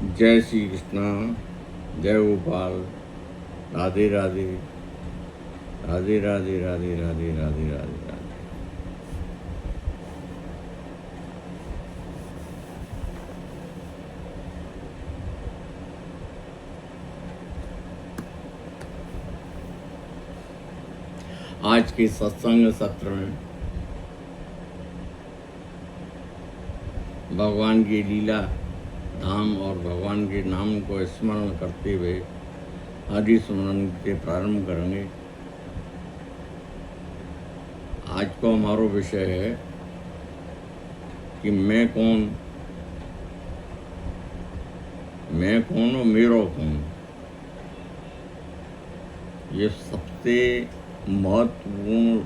जय श्री कृष्णा, जय गोपाल, राधे राधे, राधे राधे, राधे राधे, राधे राधे, राधे। आज के सत्संग सत्र में भगवान की लीला धाम और भगवान के नाम को स्मरण करते हुए हरि स्मरण से प्रारंभ करेंगे। आज को हमारा विषय है कि मैं कौन और मेरा कौन। ये सबसे महत्वपूर्ण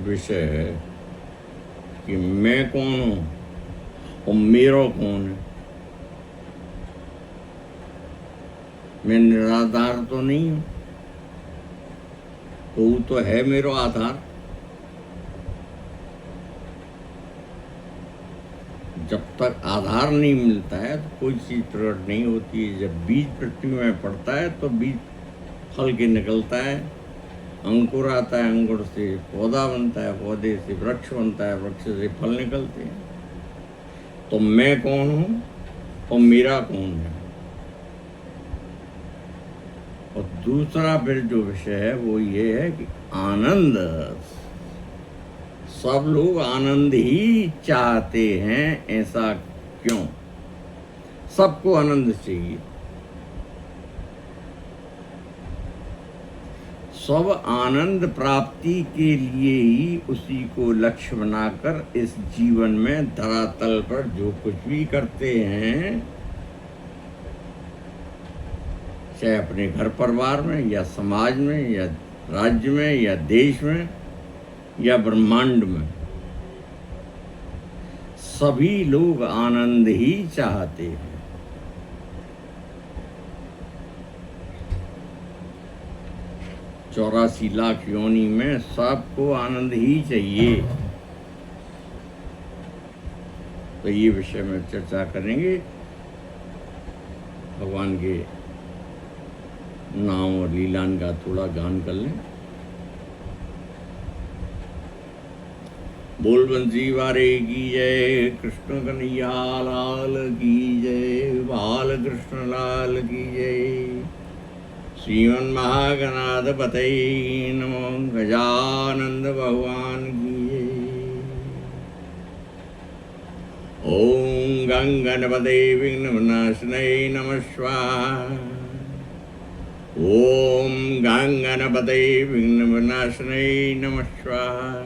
विषय है कि मैं कौन हूँ और मेरा कौन है। मैं निराधार तो नहीं हूँ, वो तो है मेरा आधार। जब तक आधार नहीं मिलता है तो कोई चीज प्रकट नहीं होती है। जब बीज पृथ्वी में पड़ता है तो बीज फल के निकलता है, अंकुर आता है, अंकुर से पौधा बनता है, पौधे से वृक्ष बनता है, वृक्ष से फल निकलते हैं। तो मैं कौन हूँ और मेरा कौन है। और दूसरा फिर जो विषय है वो ये है कि आनंद। सब लोग आनंद ही चाहते हैं, ऐसा क्यों? सबको आनंद चाहिए। सब आनंद प्राप्ति के लिए ही उसी को लक्ष्य बनाकर इस जीवन में धरातल पर जो कुछ भी करते हैं, चाहे अपने घर परिवार में या समाज में या राज्य में या देश में या ब्रह्मांड में, सभी लोग आनंद ही चाहते हैं। चौरासी लाख योनि में सबको आनंद ही चाहिए। तो ये विषय में चर्चा करेंगे। भगवान के नाम और लीलान का थोड़ा गान कर लें। बोल बंसी वारे की जय, कृष्ण कन्हैया लाल की जय, बाल कृष्ण लाल की जय। श्रीमन महागणाधिपतये नमो, गजानंद भगवान की जय। ओम गंगणपते विघ्नविनाशनये नमः स्वाहा। ओम गंगणपते विघ्नविनाशनये नमः स्वाहा।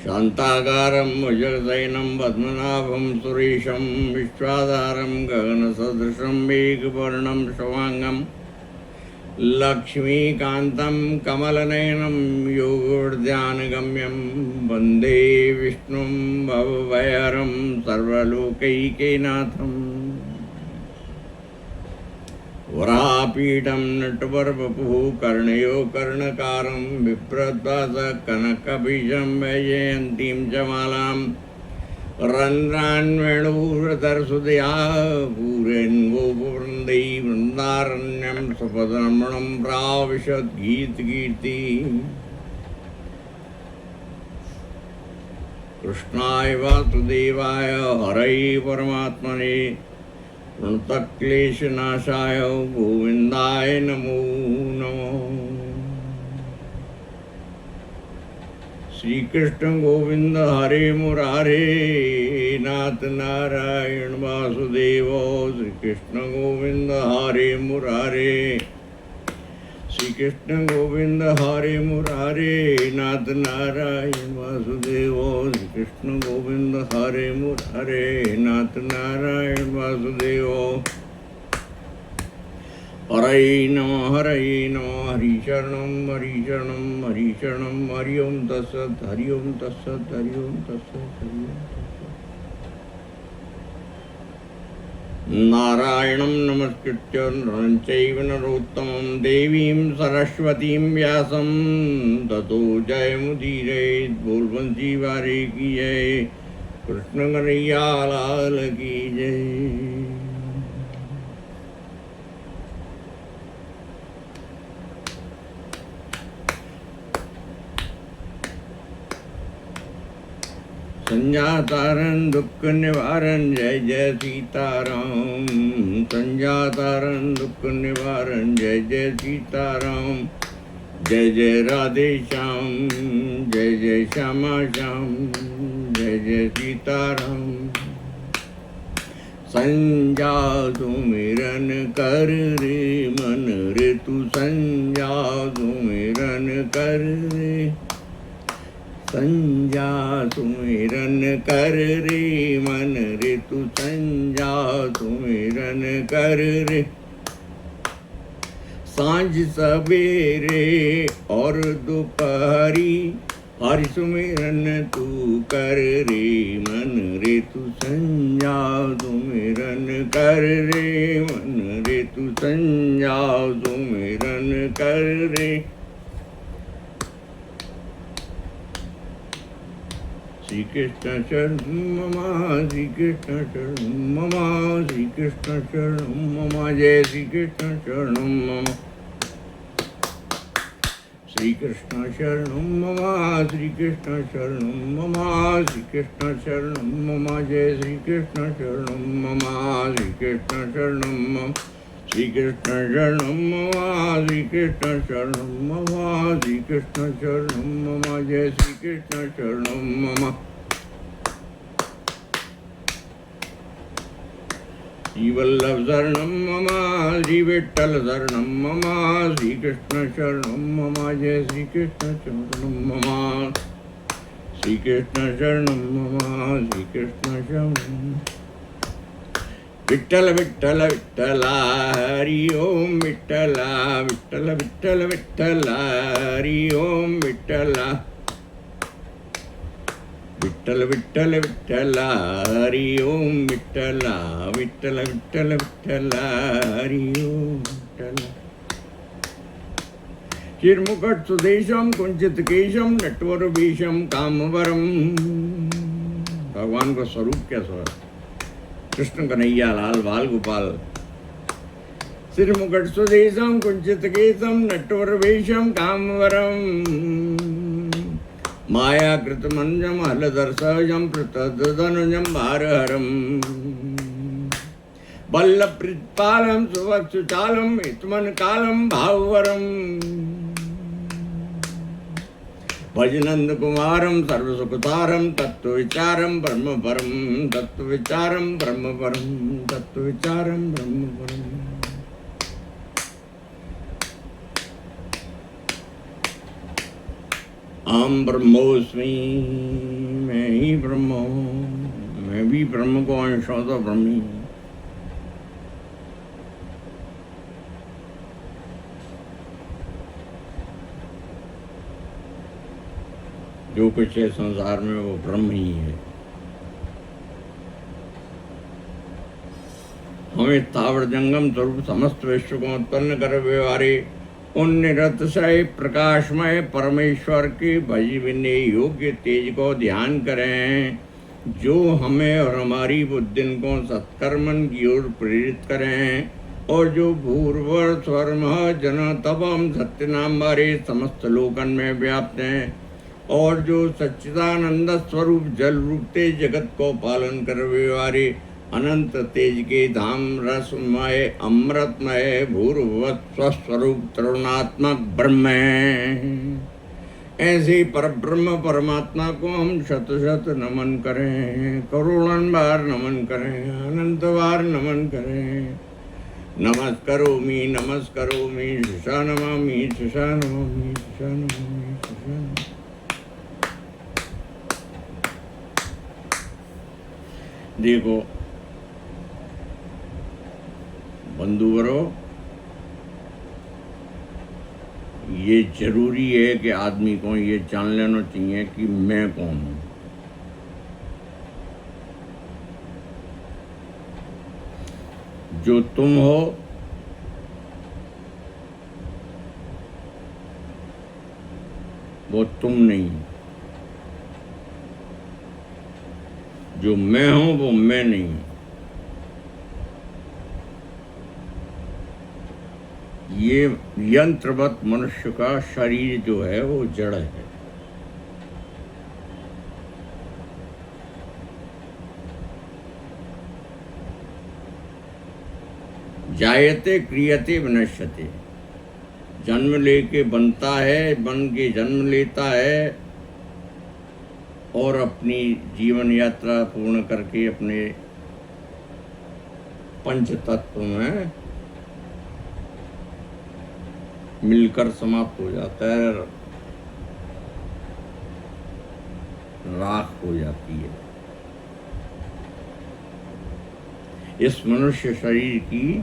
शांताकारं भुजगशयनं पद्मनाभं सुरेशं, विश्वाधारं गगनसदृशं मेघवर्णं शुभांगं, लक्ष्मीकान्तं कमलनयनं योगोर्ध्यानगम्यं, वन्दे विष्णुं भवभयहरं सर्वलोकैकनाथम्। वरापीठं नटवरवपुः कर्णयो कर्णकारं, बिभ्रद्वासः कनकभीषं वैजयन्तीं च मालां, रन्ध्रान् वेणुधरसुधया पूरयन्वो वृन्दै वृन्दारण्यं स्वपदरमणं प्राविशत् गीतकीर्ति। कृष्णाय वासुदेवाय हरये परमात्मने, प्रणतक्लेशनाशाय गोविन्दाय नमो नमः। श्री कृष्ण गोविंद हरे मुरारे, नाथ नारायण वासुदेव। श्री कृष्ण गोविंद हरे मुरारे, श्री कृष्ण गोविंद हरे मुरारे, नाथ नारायण वासुदेव। श्री कृष्ण गोविंद हरे मुरारे, नाथ नारायण वासुदेव। हरे नमः, हरि शरणं, हरि शरणं, हरि शरणं। हरि ओम तत्सत्, हरि ओम तत्सत्, हरि ओम तत्सत्, हरि ओम तत्सत्। नारायणं नमस्कृत्य नरं चैव नरोत्तमं देवीं सरस्वतीं व्यासं ततो जयमुदीरयेत्। बोल बंसी वारे की जय, कृष्ण कन्हैया लाल की जय। संजातारण दुख निवारण जय जय सीताराम। संजातारण दुख निवारण जय जय सीताराम। जय जय राधे श्याम, जय जय श्यामा श्याम, जय जय सीताराम। संजा सुमिरन कर रे मन रे तू, संजा सुमिरन कर रे। संजा सुमिरन कर रे मन रे तू, संजा सुमिरन कर रे। सांझ सवेरे और दोपहरी हरि सुमिरन तू कर रे मन रे तू, संजा सुमिरन कर रे मन रे तू, संजा सुमिरन कर रे। श्री कृष्ण शरणं मम, श्री कृष्ण शरणं मम, श्री कृष्ण शरणं मम। जय श्री कृष्ण शरणं मम। श्री कृष्ण शरणं मम, श्री कृष्ण शरणं मम, श्री कृष्ण शरणं मम। जय श्री कृष्ण शरणं मम, श्री कृष्ण शरणं मम। श्री कृष्ण शरणं मम, श्री कृष्ण शरणं मम, श्री कृष्ण शरणं मम। जय श्री कृष्ण शरणं मम। श्री वल्लभ शरणं मम, श्री विठ्ठल शरणं मम, श्री कृष्ण शरणं मम। जय श्री कृष्ण शरणं मम। श्री कृष्ण शरणं मम, श्री कृष्ण शरणं। विठ्ठल विठ्ठल विठ्ठला हरि ओम विठ्ठला, विठ्ठल विठ्ठल विठ्ठला हरि ओम विठ्ठला। विठ्ठल विठ्ठल विठ्ठला हरि ओम विठ्ठला, विठ्ठल विठ्ठल विठ्ठला हरि ओम विठ्ठला। चिरमुकुट सुदेशम कुंचित केशम नटवर वेशम कामवरम। भगवान का स्वरूप कैसा है? कृष्ण कन्हैया लाल बाल गोपाल। सिर मुकुट सुदेशम कुंचित केशम नटवर वेशम कामवरम। माया कृत मंजम हलधर सहजम प्रतदनुजम भारहरम। बल्लभ प्रीतपालम सुवक्षुचालम हितमन कालम भाववरम। भजनंद कुमारम सर्वसुखतारम तत्व विचारम ब्रह्म परम। तत्व विचारम ब्रह्म परम, तत्व विचारम ब्रह्म परम। अहम ब्रह्मोस्मि, मैं ही ब्रह्म हूँ। मैं भी ब्रह्म को अंश हूँ तो ब्रह्मी। जो कुछ है संसार में वो ब्रह्म ही है। हमें तावड़ जंगम स्वरूप समस्त विश्व को उत्पन्न कर व्यवहारे उन निरतिशय प्रकाशमय परमेश्वर के भजने योग्य तेज को ध्यान करें, जो हमें और हमारी बुद्धि को सत्कर्मन की ओर प्रेरित करें, और जो भूर्भुवः स्वरमः जन तब हम सत्य नाम बारे समस्त लोकन में व्याप्त हैं, और जो सच्चिदानंद स्वरूप जल रूप तेज जगत को पालन कर व्यवहारे अनंत तेज के धाम रसमय अमृतमय भूर्भुवः स्वस्वरूप तरुणात्मक ब्रह्म है। ऐसे पर ब्रह्म परमात्मा को हम शत शत नमन करें, करोड़न बार नमन करें, अनंत बार नमन करें। नमस्करोमि नमस्करोमि शिषा नमामि शिषा नमामि शिषा नमामि शिषा नमामि। देखो बंधुवरों, ये जरूरी है कि आदमी को ये जान लेना चाहिए कि मैं कौन हूँ। जो तुम हो वो तुम नहीं, जो मैं हूं वो मैं नहीं। ये यंत्रवत मनुष्य का शरीर जो है वो जड़ है। जायते क्रियते विनश्यते, जन्म लेके बनता है, बन के जन्म लेता है और अपनी जीवन यात्रा पूर्ण करके अपने पंच तत्व में मिलकर समाप्त हो जाता है, राख हो जाती है। इस मनुष्य शरीर की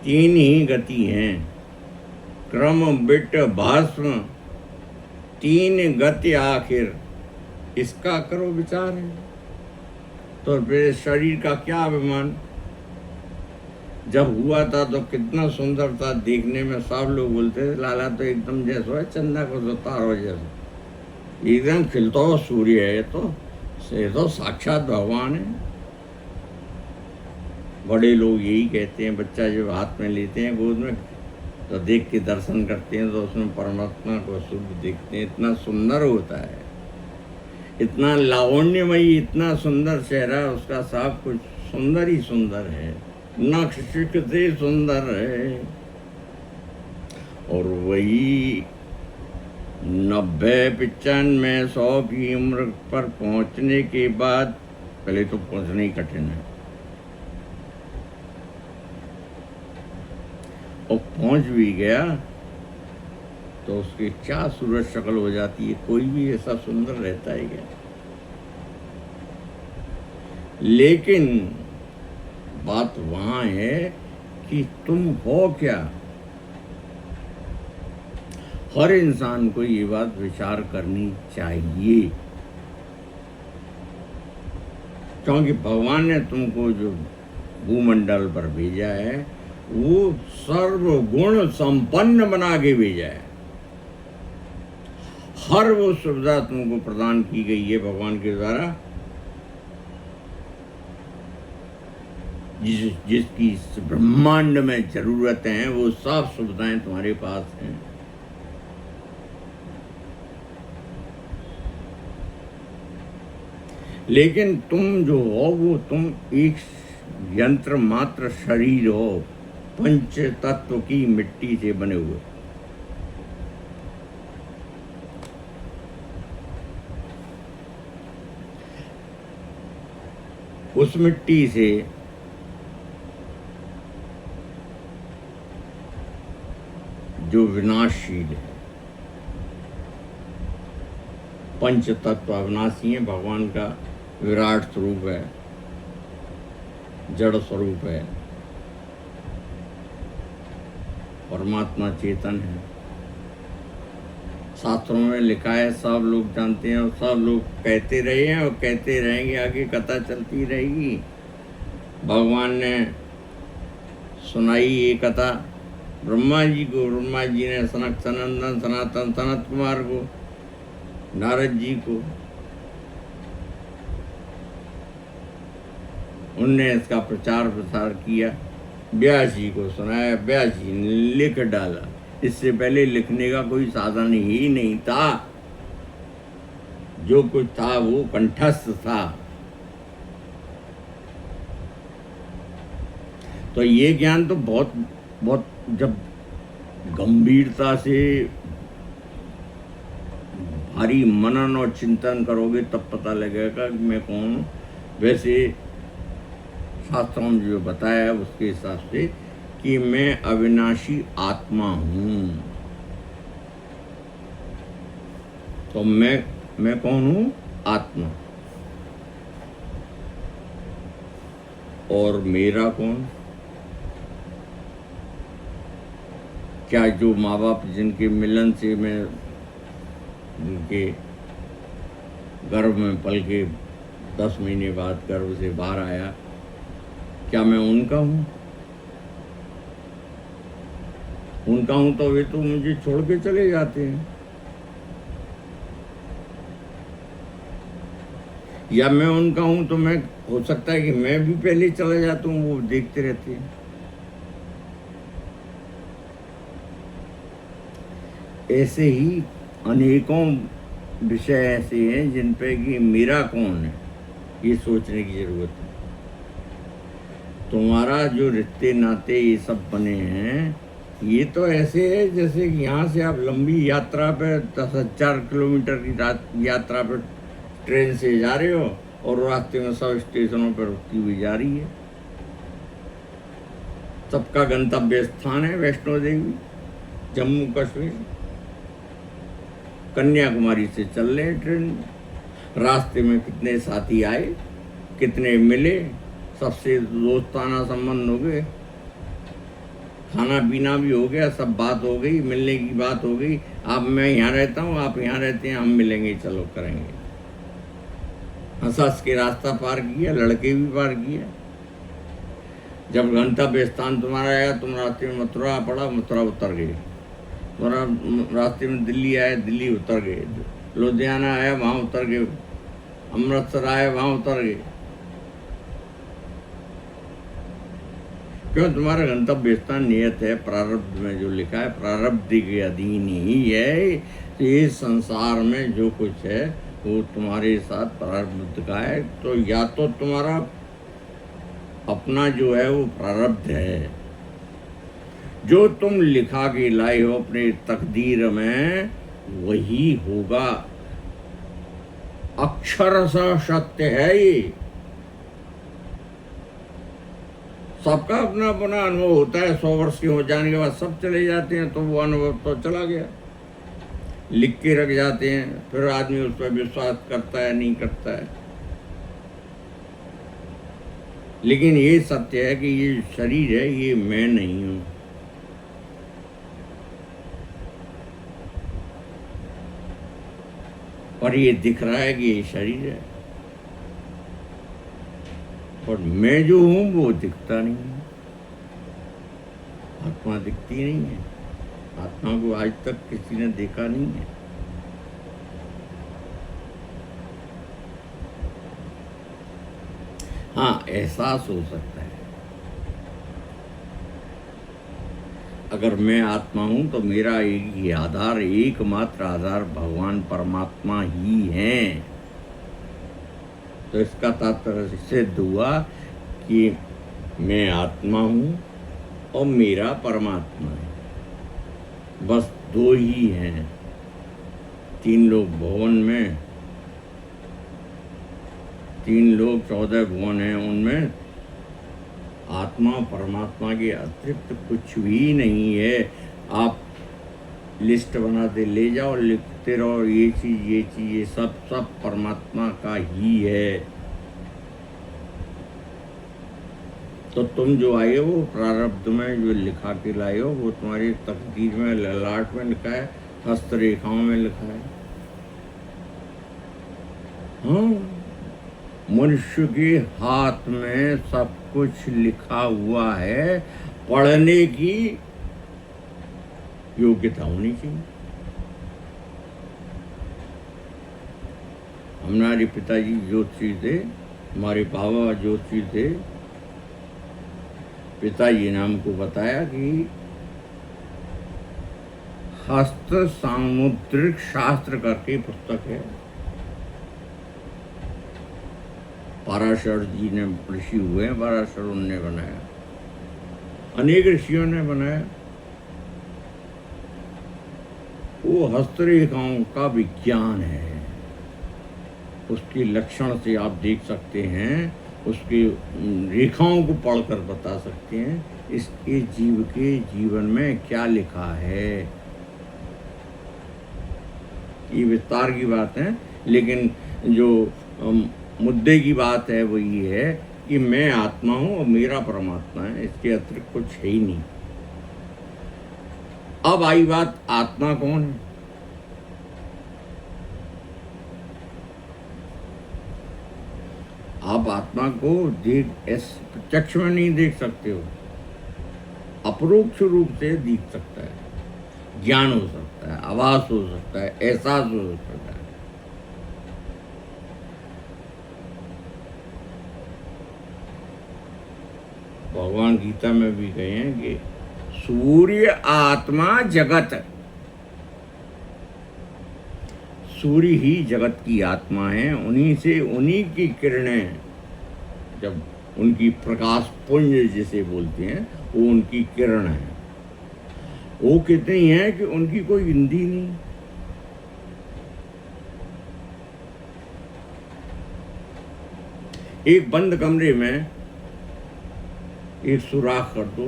3 ही गति हैं, क्रम बिट भस्म 3 गति आखिर, इसका करो विचार है। तो फिर शरीर का क्या अभिमान। जब हुआ था तो कितना सुंदर था देखने में, सब लोग बोलते थे लाला तो एकदम जैसा है चंदा को जो तारो जैसा, एकदम खिलता हुआ सूर्य है, ये तो साक्षात भगवान है। बड़े लोग यही कहते हैं, बच्चा जब हाथ में लेते हैं गोद में तो देख के दर्शन करते हैं तो उसमें परमात्मा को शुद्ध देखते हैं। इतना सुंदर होता है, इतना लावण्यमयी, इतना सुंदर चेहरा उसका, सब कुछ सुंदर ही सुंदर है, नक्श से सुंदर है। और वही 90, 95, 100 की उम्र पर पहुंचने के बाद, पहले तो पहुंचना ही कठिन है, और पहुंच भी गया तो उसकी क्या सूरत शक्ल हो जाती है। कोई भी ऐसा सुंदर रहता है क्या। लेकिन बात वहां है कि तुम हो क्या। हर इंसान को ये बात विचार करनी चाहिए, क्योंकि भगवान ने तुमको जो भूमंडल पर भेजा है वो सर्वगुण संपन्न बना के भेजा है। हर वो सुविधा तुमको प्रदान की गई है भगवान के द्वारा जिसकी इस ब्रह्मांड में जरूरत है, वो सब सुविधाएं तुम्हारे पास हैं। लेकिन तुम जो हो वो तुम एक यंत्र मात्र शरीर हो, पंच तत्व की मिट्टी से बने हुए। उस मिट्टी से जो विनाशशील है, पंच तत्व अविनाशी है, भगवान का विराट स्वरूप है, जड़ स्वरूप है, परमात्मा चेतन है। शास्त्रों में लिखा है, सब लोग जानते हैं और सब लोग कहते रहे हैं और कहते रहेंगे, आगे कथा चलती रहेगी। भगवान ने सुनाई ये कथा ब्रह्मा जी को, ब्रह्मा जी ने सनक सनंदन सनातन सनत कुमार को, नारद जी को, उनने इसका प्रचार प्रसार किया, व्यास जी को सुनाया, व्यास जी ने लिख डाला। इससे पहले लिखने का कोई साधन ही नहीं था, जो कुछ था वो कंठस्थ था। तो ये ज्ञान तो बहुत बहुत जब गंभीरता से भारी मनन और चिंतन करोगे तब पता लगेगा कि मैं कौन हूँ। वैसे शास्त्रों में जो बताया है उसके हिसाब से कि मैं अविनाशी आत्मा हूँ। तो मैं कौन हूँ? आत्मा। और मेरा कौन? क्या जो माँ बाप जिनके मिलन से मैं उनके गर्भ में पल के 10 महीने बाद गर्भ से बाहर आया, क्या मैं उनका हूँ? उनका हूं तो वे तो मुझे छोड़ के चले जाते हैं। या मैं उनका हूं तो मैं, हो सकता है कि मैं भी पहले चला जाता हूं, वो देखते रहते हैं। ऐसे ही अनेकों विषय ऐसे हैं जिन पे कि मेरा कौन है, ये सोचने की जरूरत है। तुम्हारा जो रिश्ते नाते ये सब बने हैं, ये तो ऐसे है जैसे कि यहाँ से आप लंबी यात्रा पे 10,000 किलोमीटर की यात्रा पे ट्रेन से जा रहे हो और रास्ते में सब स्टेशनों पर रुकती हुई जा रही है। सबका गंतव्य स्थान है वैष्णो देवी, जम्मू कश्मीर, कन्याकुमारी से चल रहे हैं ट्रेन में। रास्ते में कितने साथी आए, कितने मिले, सबसे दोस्ताना संबंध हो गए, खाना पीना भी हो गया, सब बात हो गई, मिलने की बात हो गई। आप, मैं यहाँ रहता हूँ, आप यहाँ रहते हैं, हम मिलेंगे, चलो करेंगे। हंस हंस के रास्ता पार किया, लड़के भी पार किया। जब गंतव्य स्थान तुम्हारा आया, तुम रास्ते में मथुरा पड़ा, मथुरा उतर गए। तुम्हारा रास्ते में दिल्ली आया, दिल्ली उतर गए। लुधियाना आया, वहाँ उतर गए। अमृतसर आया, वहाँ उतर गए। क्यों? तुम्हारा गंतव्य स्थान नियत है, प्रारब्ध में जो लिखा है, प्रारब्ध के अधीन ही है। ये संसार में जो कुछ है वो तुम्हारे साथ प्रारब्ध का है। तो या तो तुम्हारा अपना जो है वो प्रारब्ध है, जो तुम लिखा के लाए हो अपने तकदीर में, वही होगा। अक्षरशः सत्य है ये। सबका अपना अपना अनुभव होता है। 100 वर्ष के हो जाने के बाद सब चले जाते हैं, तो वो अनुभव तो चला गया, लिख के रख जाते हैं। फिर आदमी उस पर विश्वास करता है, नहीं करता है। लेकिन ये सत्य है कि ये शरीर है, ये मैं नहीं हूं। और ये दिख रहा है कि ये शरीर है, और मैं जो हूं वो दिखता नहीं है। आत्मा दिखती नहीं है। आत्मा को आज तक किसी ने देखा नहीं है। हाँ, एहसास हो सकता है। अगर मैं आत्मा हूं तो मेरा एक ही आधार, एकमात्र आधार भगवान परमात्मा ही है। तो इसका तात्पर्य सिद्ध हुआ कि मैं आत्मा हूं और मेरा परमात्मा है। बस दो ही हैं। 3 लोग भुवन में, 3 लोग 14 भुवन हैं, उनमें आत्मा परमात्मा के अतिरिक्त कुछ भी नहीं है। आप लिस्ट बनाते ले जाओ, लिखते रहो, ये चीज ये सब परमात्मा का ही है। तो तुम जो आए हो प्रारब्ध में, जो लिखा के लाए हो, वो तुम्हारी तकदीर में, ललाट में लिखा है, हस्तरेखाओं में लिखा है। हाँ, मनुष्य के हाथ में सब कुछ लिखा हुआ है। पढ़ने की योग्यता होनी चाहिए। हमारे पिताजी ज्योतिषी थे, हमारे बाबा ज्योतिषी थे। पिताजी ने हमको बताया कि हस्त सामुद्रिक शास्त्र करके पुस्तक है, पराशर जी ने ऋषि हुए हैं, पराशर उनने बनाया, अनेक ऋषियों ने बनाया। वो हस्तरेखाओं का विज्ञान है। उसके लक्षण से आप देख सकते हैं, उसकी रेखाओं को पढ़कर बता सकते हैं इसके जीव के जीवन में क्या लिखा है। ये विस्तार की बात है, लेकिन जो मुद्दे की बात है वो ये है कि मैं आत्मा हूं और मेरा परमात्मा है, इसके अतिरिक्त कुछ है ही नहीं। अब आई बात, आत्मा कौन है? आप आत्मा को प्रत्यक्ष में नहीं देख सकते हो, अपरोक्ष रूप से दिख सकता है, ज्ञान हो सकता है, आभास हो सकता है, एहसास हो सकता है। भगवान गीता में भी कहे हैं कि सूर्य आत्मा जगत, सूर्य ही जगत की आत्मा है, उन्हीं से उन्हीं की किरणें, जब उनकी प्रकाश पुंज जिसे बोलते हैं, वो उनकी किरण है। वो कितनी है कि उनकी कोई गिनती नहीं। एक बंद कमरे में एक सुराख कर दो,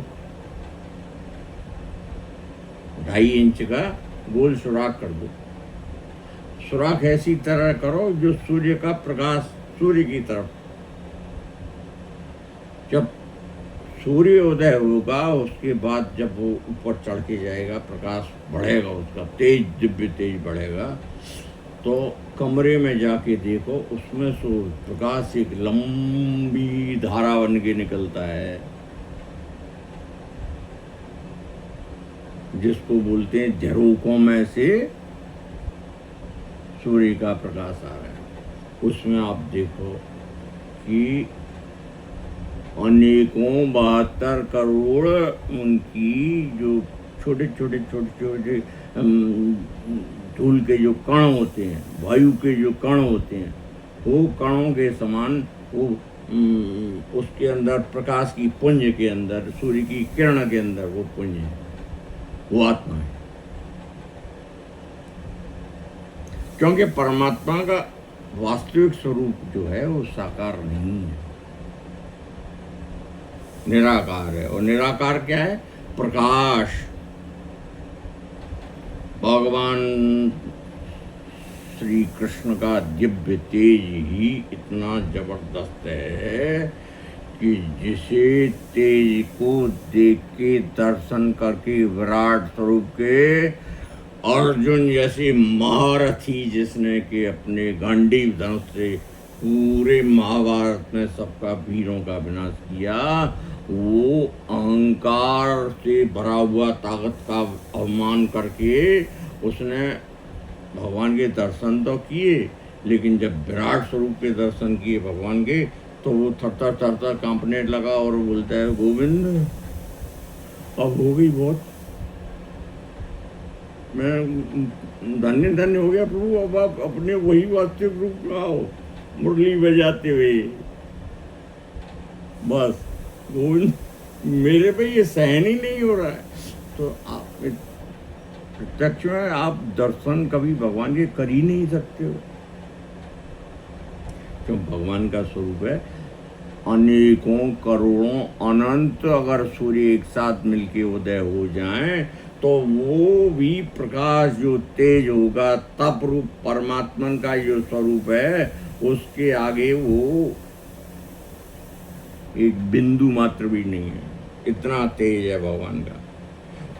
2.5 इंच का गोल सुराख कर दो। सुराख ऐसी तरह करो जो सूर्य का प्रकाश सूर्य की तरफ, जब सूर्य उदय होगा उसके बाद जब वो ऊपर चढ़ के जाएगा, प्रकाश बढ़ेगा, उसका तेज, दिव्य तेज बढ़ेगा, तो कमरे में जाके देखो, उसमें सूर्य प्रकाश एक लंबी धारा बन के निकलता है, जिसको बोलते हैं झरोकों में से सूर्य का प्रकाश आ रहा है। उसमें आप देखो कि अनेकों 72 करोड़ उनकी जो छोटे छोटे धूल के जो कण होते हैं, वायु के जो कण होते हैं, वो कणों के समान वो उसके अंदर प्रकाश की पुंज के अंदर, सूर्य की किरण के अंदर वो पुंज है, वो आत्मा है। क्योंकि परमात्मा का वास्तविक स्वरूप जो है वो साकार नहीं है, निराकार है। और निराकार क्या है? प्रकाश। भगवान श्री कृष्ण का दिव्य तेज ही इतना जबरदस्त है कि जिसे तेज को देख के दर्शन करके विराट स्वरूप के अर्जुन जैसे महारथी, जिसने कि अपने गांडीव धनुष से पूरे महाभारत में सबका वीरों का विनाश किया, वो अहंकार से भरा हुआ ताकत का अवमान करके उसने भगवान के दर्शन तो किए, लेकिन जब विराट स्वरूप के दर्शन किए भगवान के, तो वो थरथर थरथर कांपने लगा और बोलता है, गोविंद अब हो गई बहुत, मैं धन्य धन्य हो गया प्रभु, अब आप अपने वही वास्तविक रूप में आओ, मुरली बजाते हुए। बस गोविंद, मेरे पे ये सहन ही नहीं हो रहा है। तो आप प्रत्यक्ष में आप दर्शन कभी भगवान के कर ही नहीं सकते हो, क्यों? भगवान का स्वरूप है अनेकों करोड़ों अनंत अगर सूर्य एक साथ मिलके उदय हो जाएं, तो वो भी प्रकाश जो तेज होगा, तप रूप परमात्मन का जो स्वरूप है, उसके आगे वो एक बिंदु मात्र भी नहीं है, इतना तेज है भगवान का।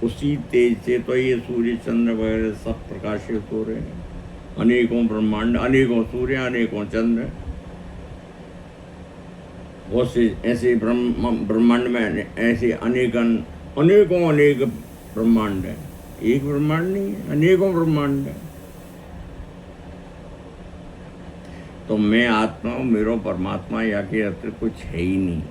उसी तेज से तो ये सूर्य चंद्र वगैरह सब प्रकाशित हो रहे हैं। अनेकों ब्रह्मांड, अनेकों सूर्य, अनेकों चंद्र, बहुत से ऐसे ब्रह्मांड में ऐसे अनेकों अनेक ब्रह्मांड है। एक ब्रह्मांड नहीं है, अनेकों ब्रह्मांड है। तो मैं आत्मा हूँ, मेरो परमात्मा या के अतिरिक्त कुछ है ही नहीं।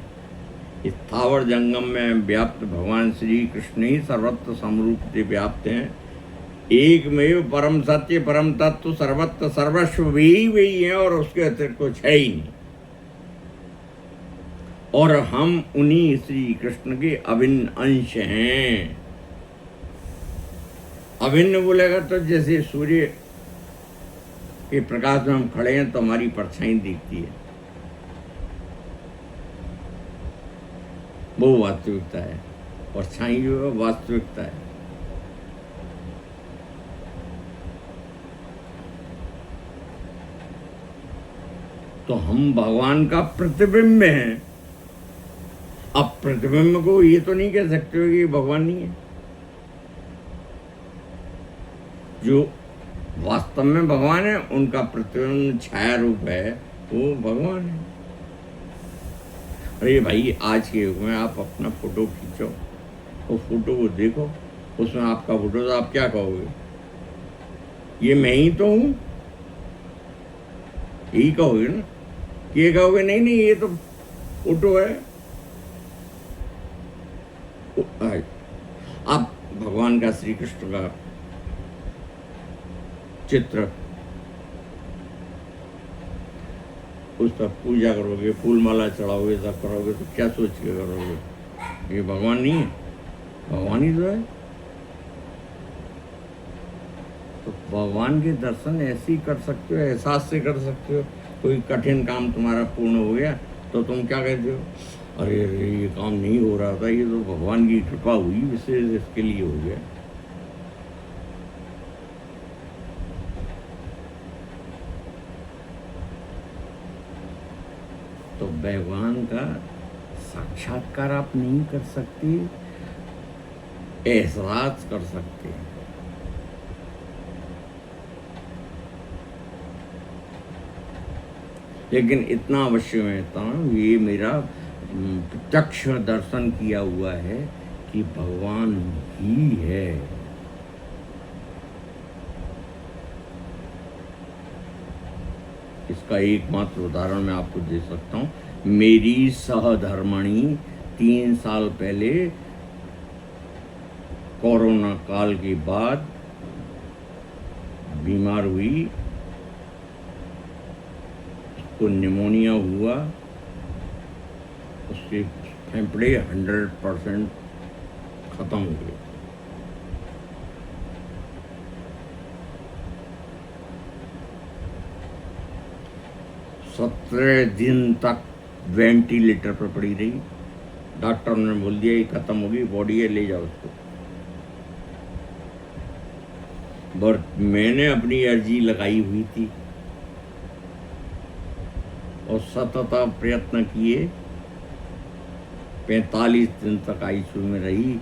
इस स्थावर जंगम में व्याप्त भगवान श्री कृष्ण ही सर्वत्र समरूप से व्याप्त हैं। एकमेव परम सत्य, परम तत्व, सर्वत्र सर्वस्व वही है, और उसके अतिरिक्त कुछ है ही नहीं। और हम उन्हीं श्री कृष्ण के अभिन्न अंश हैं। अभिन्न बोलेगा तो जैसे सूर्य के प्रकाश में हम खड़े हैं तो हमारी परछाई दिखती है, वो वास्तविकता है। परछाई जो है वास्तविकता है। तो हम भगवान का प्रतिबिंब हैं। अब प्रतिबिंब को ये तो नहीं कह सकते हो कि भगवान नहीं है। जो वास्तव में भगवान है, उनका प्रतिबिंब छाया रूप है, वो भगवान है। अरे भाई, आज के युग में आप अपना फोटो खींचो, तो फोटो को देखो, उसमें आपका फोटो, तो आप क्या कहोगे? ये मैं ही तो हूँ, यही कहोगे ना? ये कहोगे नहीं नहीं ये तो फोटो है। आप भगवान का, श्री कृष्ण का चित्र, उस पर पूजा करोगे, फूल माला चढ़ाओगे, सब करोगे, तो क्या सोच के करोगे? ये भगवान नहीं है? भगवान ही तो है। तो भगवान के दर्शन ऐसे ही कर सकते हो, एहसास से कर सकते हो। कोई कठिन काम तुम्हारा पूर्ण हो गया तो तुम क्या कहते हो? अरे अरे, ये काम नहीं हो रहा था, ये तो भगवान की कृपा हुई, विशेष इसके लिए हो गया। तो भगवान का साक्षात्कार आप नहीं कर सकते, एहसास कर सकते हैं। लेकिन इतना अवश्य मैं कहता हूँ, ये मेरा प्रत्यक्ष दर्शन किया हुआ है कि भगवान ही है। इसका एकमात्र उदाहरण मैं आपको दे सकता हूँ। मेरी सहधर्मणी 3 साल पहले कोरोना काल के बाद बीमार हुई, उसको निमोनिया हुआ, उसके फेफड़े 100% खत्म हो गए। सत्रह दिन तक वेंटिलेटर पर पड़ी रही। डॉक्टर ने बोल दिया ये खत्म होगी, बॉडी है, ले जाओ उसको। बट मैंने अपनी अर्जी लगाई हुई थी और सतत प्रयत्न किए। 45 दिन तक आईसीयू में रही।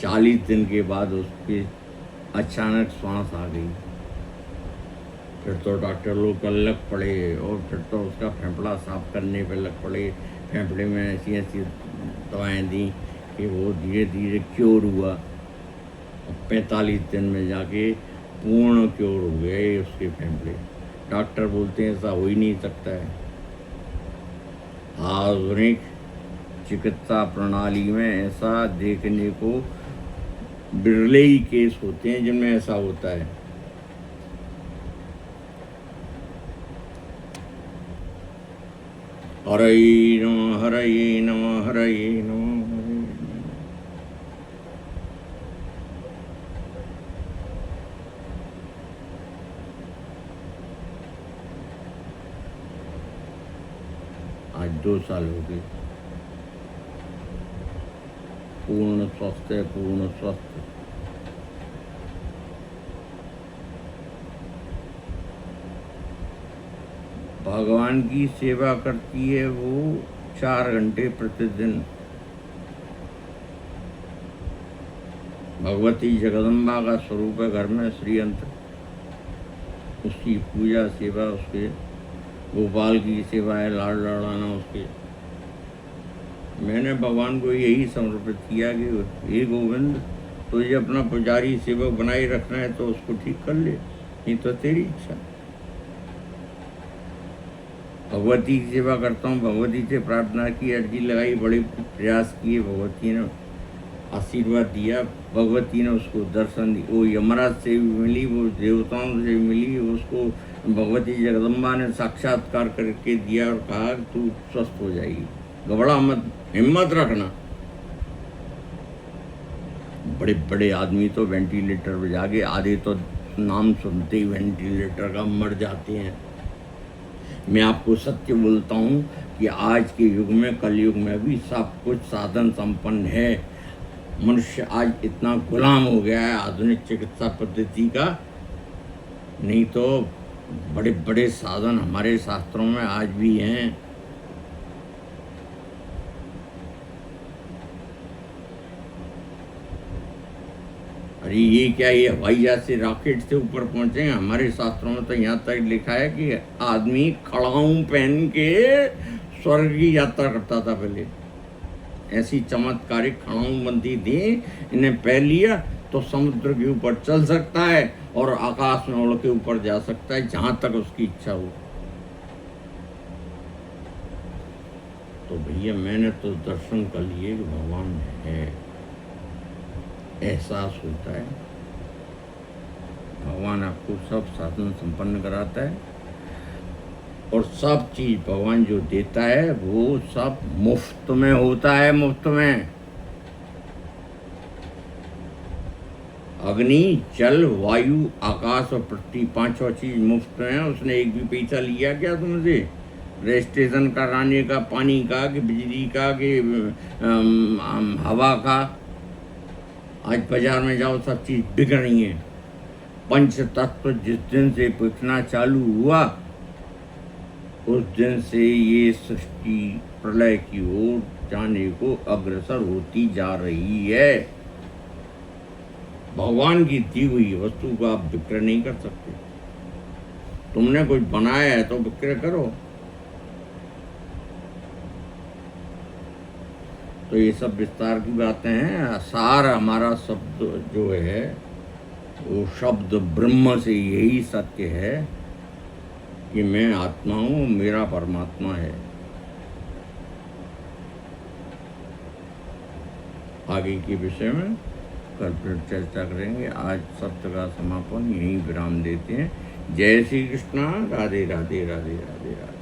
40 दिन के बाद उसके अचानक सांस आ गई। फिर तो डॉक्टर लोग लग पड़े और फिर तो उसका फेफड़ा साफ करने पे लग पड़े। फेफड़े में ऐसी ऐसी दवाएं दी कि वो धीरे धीरे क्योर हुआ। 45 दिन में जाके पूर्ण क्योर हो गए उसके फेफड़े। डॉक्टर बोलते हैं ऐसा हो ही नहीं सकता है। आधुनिक चिकित्सा प्रणाली में ऐसा देखने को बिरले ही केस होते हैं जिनमें ऐसा होता है। हरये नमः, हरये नमः, हरये नमः। आज 2 साल हो गए। पूर्ण स्वस्थ है, पूर्ण स्वस्थ। भगवान की सेवा करती है वो 4 घंटे प्रतिदिन। भगवती जगदम्बा का स्वरूप है घर में, श्रीयंत्र। उसकी पूजा सेवा, उसके गोपाल की सेवा है, लाड़ लड़ाना उसके। मैंने भगवान को यही समर्पित किया कि हे गोविंद, तुझे अपना पुजारी सेवक बनाए रखना है तो उसको ठीक कर ले, नहीं तो तेरी इच्छा। भगवती की सेवा करता हूँ, भगवती से प्रार्थना की, अर्जी लगाई, बड़े प्रयास किए, भगवती ने आशीर्वाद दिया। भगवती ने उसको दर्शन दी। वो यमराज से भी मिली, वो देवताओं से भी मिली। उसको भगवती जगदम्बा ने साक्षात्कार करके दिया और कहा तू स्वस्थ हो जाएगी, घबरा मत, हिम्मत रखना। बड़े बड़े आदमी तो वेंटिलेटर पर जाके, आधे तो नाम सुनते ही वेंटिलेटर का मर जाते हैं। मैं आपको सत्य बोलता हूँ कि आज के युग में, कलयुग में भी सब कुछ साधन संपन्न है। मनुष्य आज इतना गुलाम हो गया है आधुनिक चिकित्सा पद्धति का। नहीं तो बड़े बड़े साधन हमारे शास्त्रों में आज भी हैं। अरे ये क्या, ये हवाई जहाज से रॉकेट से ऊपर पहुंचे? हमारे शास्त्रों में तो यहाँ तक लिखा है कि आदमी खड़ाऊं पहन के स्वर्ग की यात्रा करता था पहले। ऐसी चमत्कारिक खड़ाऊं बनती थी, इन्हें पहन लिया तो समुद्र के ऊपर चल सकता है और आकाश में उड़ के ऊपर जा सकता है जहां तक उसकी इच्छा हो। तो भैया मैंने तो दर्शन कर लिए कि भगवान है, एहसास होता है। भगवान आपको सब साधन संपन्न कराता है और सब चीज भगवान जो देता है वो सब मुफ्त में होता है, मुफ्त में। अग्नि, जल, वायु, आकाश और पृथ्वी, पांचों चीज मुफ्त में है। उसने एक भी पैसा लिया क्या तुमसे? रजिस्ट्रेशन का, रहने का, पानी का, कि बिजली का, कि हवा का? आज बाजार में जाओ सब चीज बिक रही है। पंच तत्व जिस दिन से बिकना चालू हुआ उस दिन से ये सृष्टि प्रलय की ओर जाने को अग्रसर होती जा रही है। भगवान की दी हुई वस्तु को आप विक्रय नहीं कर सकते। तुमने कुछ बनाया है तो विक्रय करो। तो ये सब विस्तार की बातें हैं। सार हमारा शब्द जो है वो शब्द ब्रह्म से यही सत्य है कि मैं आत्मा हूँ, मेरा परमात्मा है। आगे के विषय में कल फिर चर्चा करेंगे। आज सप्ताह का समापन यहीं विराम देते हैं। जय श्री कृष्णा। राधे राधे राधे राधे राधे।